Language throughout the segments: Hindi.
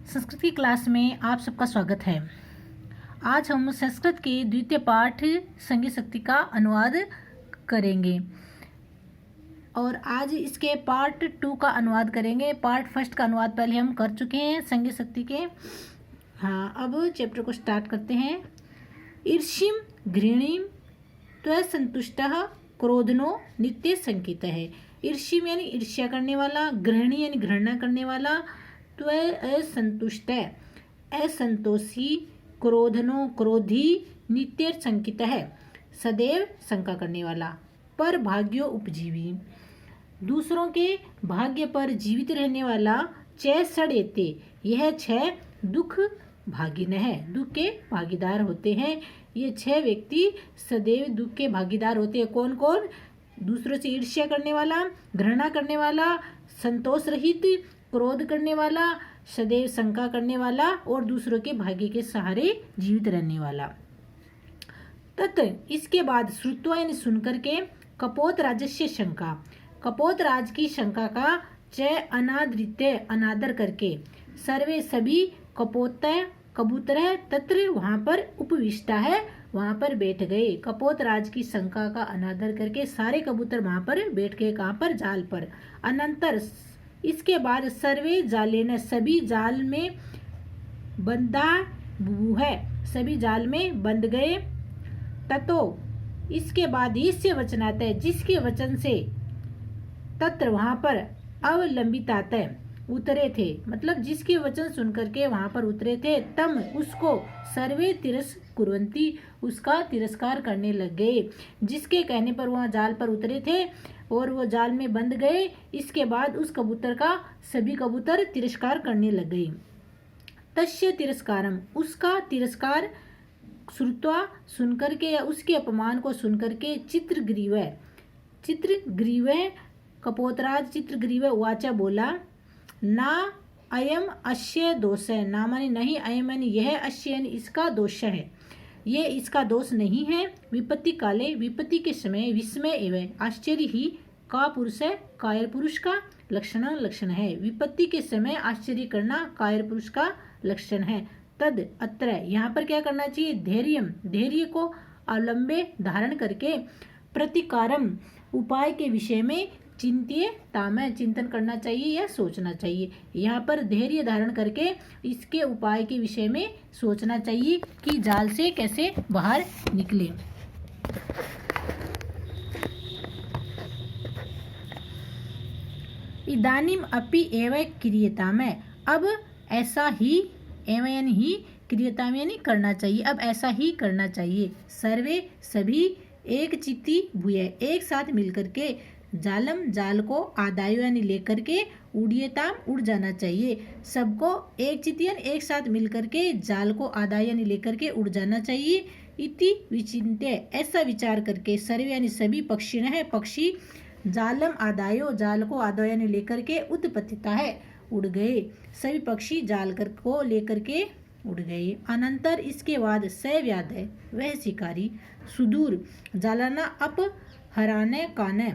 संस्कृत की क्लास में आप सबका स्वागत है। आज हम संस्कृत के द्वितीय पाठ संज्ञा शक्ति का अनुवाद करेंगे और आज इसके पार्ट 2 का अनुवाद करेंगे। पार्ट फर्स्ट का अनुवाद पहले हम कर चुके हैं संज्ञा शक्ति के। हाँ, अब चैप्टर को स्टार्ट करते हैं। ईर्ष्यम घृणीम त्वसंतुष्टः क्रोधनो नित्य संकित है। ईर्ष्यम यानी ईर्ष्या करने वाला, घृणी यानी घृणा करने वाला, असंतुष्ट असंतोषी, क्रोधनो क्रोधी, नित्य संकित है सदैव शंका करने वाला, पर भाग्यो उपजीवी दूसरों के भाग्य पर जीवित रहने वाला, च सड़ेते यह 6 दुख भागिन है, दुख के भागीदार होते हैं। ये 6 व्यक्ति सदैव दुख के भागीदार होते हैं। कौन कौन? दूसरों से ईर्ष्या करने वाला, घृणा करने वाला, संतोष रहित, क्रोध करने वाला, सदैव शंका करने वाला और दूसरों के भाग्य के सहारे जीवित रहने वाला। तत् इसके बाद श्रुत्वा यानी सुनकर के, कपोत राजस्य शंका, कपोत राज की शंका का, च अनादृत्य अनादर करके, सर्वे सभी, कपोत कबूतर है, तत्र वहाँ पर उपविष्टा है, वहाँ पर बैठ गए। कपोत राज की शंका का अनादर करके सारे कबूतर वहाँ पर बैठ गए। कहाँ पर? जाल पर। अनंतर इसके बाद सर्वे जालेन सभी जाल में बंधा बुबु है, सभी जाल में बंध गए। ततो इसके बाद इससे वचनात् है, जिसके वचन से, तत्र वहाँ पर, अवलंबितात उतरे थे, मतलब जिसके वचन सुनकर के वहाँ पर उतरे थे, तम उसको सर्वे तिरस्कुर्वन्ति उसका तिरस्कार करने लग गए। जिसके कहने पर वहाँ जाल पर उतरे थे और वो जाल में बंध गए, इसके बाद उस कबूतर का सभी कबूतर तिरस्कार करने लग गए। तस्य तिरस्कारम उसका तिरस्कार, श्रुत्वा सुनकर के या उसके अपमान को सुनकर के, चित्रग्रीव कपोतराज चित्रग्रीव वाचा बोला, ना अयम अश्य दोष है, ना मानी नहीं, अयम यानी यह, अश्य यानी इसका दोष है, ये इसका दोष नहीं है। विपत्ति काले विपत्ति के समय, विस्मय एवं आश्चर्य ही, का पुरुष है कायर पुरुष का लक्षण है। विपत्ति के समय आश्चर्य करना कायर पुरुष का लक्षण है। तद अत्र यहाँ पर क्या करना चाहिए? धैर्यम धैर्य को अवलंबे धारण करके, प्रतिकारम उपाय के विषय में, चिंत्य तामय चिंतन करना चाहिए या सोचना चाहिए। यहाँ पर धैर्य धारण करके इसके उपाय के विषय में सोचना चाहिए कि जाल से कैसे बाहर निकले। इदानीम अपि एव क्रियताम, अब ऐसा ही, एव यानी ही, क्रियताम यानी करना चाहिए, अब ऐसा ही करना चाहिए। सर्वे सभी, एक चित्ती भूय एक साथ मिलकर के, जालम जाल को, आदायो यानी लेकर के, उड़ियताम उड़ जाना चाहिए। सबको एक चितियन एक साथ मिलकर के जाल को आदाय यानी लेकर के उड़ जाना चाहिए। इति विचिन्त्य ऐसा विचार करके, सर्वे यानी सभी, पक्षी है पक्षी, जालम आदायो जाल को आदाय यानी लेकर के, उत्पतिता है उड़ गए। सभी पक्षी जाल को लेकर के उड़ गए। अनंतर इसके बाद स व्याध है वह शिकारी, सुदूर जालाना अप हराने काने,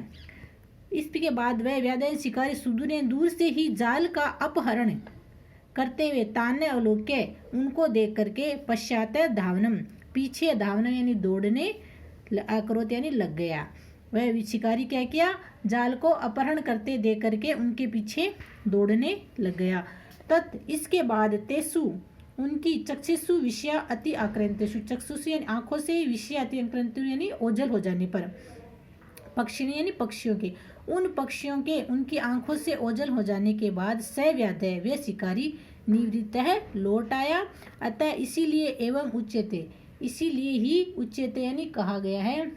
इसके बाद वह व्याधन शिकारी सुदूर दूर से ही जाल का अपहरण करते हुए, तान्य अवलोक्य उनको देख करके, पश्चात धावनम पीछे, धावनम यानी दौड़ने, अकरोत यानी लग गया। वह शिकारी क्या किया? जाल को अपहरण करते देख करके उनके पीछे दौड़ने लग गया। तत् इसके बाद तेसु उनकी, चक्षुषु विषया अति आक्रांतेषु, चक्षुषु यानी आंखों से, विषय अति आक्रांतेषु यानी ओझल हो जाने पर, पक्षी यानी पक्षियों के, उन पक्षियों के उनकी आंखों से ओझल हो जाने के बाद, स व्याध है वह शिकारी, निवृत्त है लौट आया। अतः इसीलिए, एवं उच्यते इसीलिए ही, उच्यते यानी कहा गया है,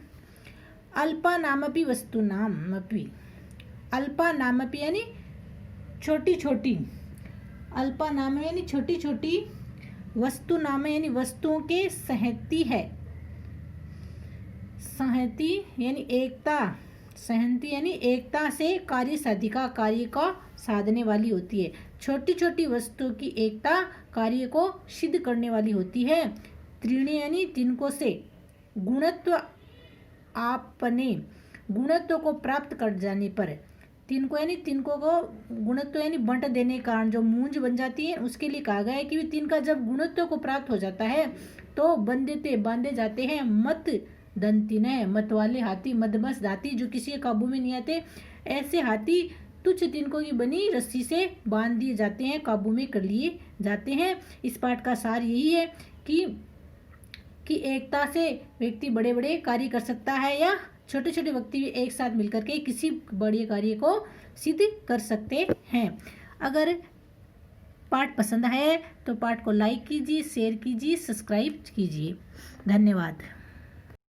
अल्पा नामपि वस्तु नामपि, अल्पा नामपि यानी छोटी छोटी, अल्पा नाम यानी छोटी छोटी, वस्तु नाम यानी वस्तुओं के सहती है, सहती यानी एकता, सहती यानी एकता से कार्य साधिका कार्य का साधने वाली होती है। छोटी छोटी वस्तुओं की एकता कार्य को सिद्ध करने वाली होती है। त्रीणी यानी तिनको से, गुणत्व आपने गुणत्व को प्राप्त कर जाने पर, तिनको यानी तिनको को गुणत्व यानी बंट देने के कारण जो मूंज बन जाती है, उसके लिए कहा गया है कि तिनका जब गुणत्व को प्राप्त हो जाता है तो बांधे जाते हैं मत दंतिन है, मत वाले हाथी, मदमस्त हाथी जो किसी के काबू में नहीं आते, ऐसे हाथी तुच्छ तिनकों की बनी रस्सी से बांध दिए जाते हैं, काबू में कर लिए जाते हैं। इस पाठ का सार यही है कि एकता से व्यक्ति बड़े बड़े कार्य कर सकता है या छोटे छोटे व्यक्ति भी एक साथ मिलकर के किसी बड़े कार्य को सिद्ध कर सकते हैं। अगर पाठ पसंद है तो पाठ को लाइक कीजिए, शेयर कीजिए, सब्सक्राइब कीजिए। धन्यवाद।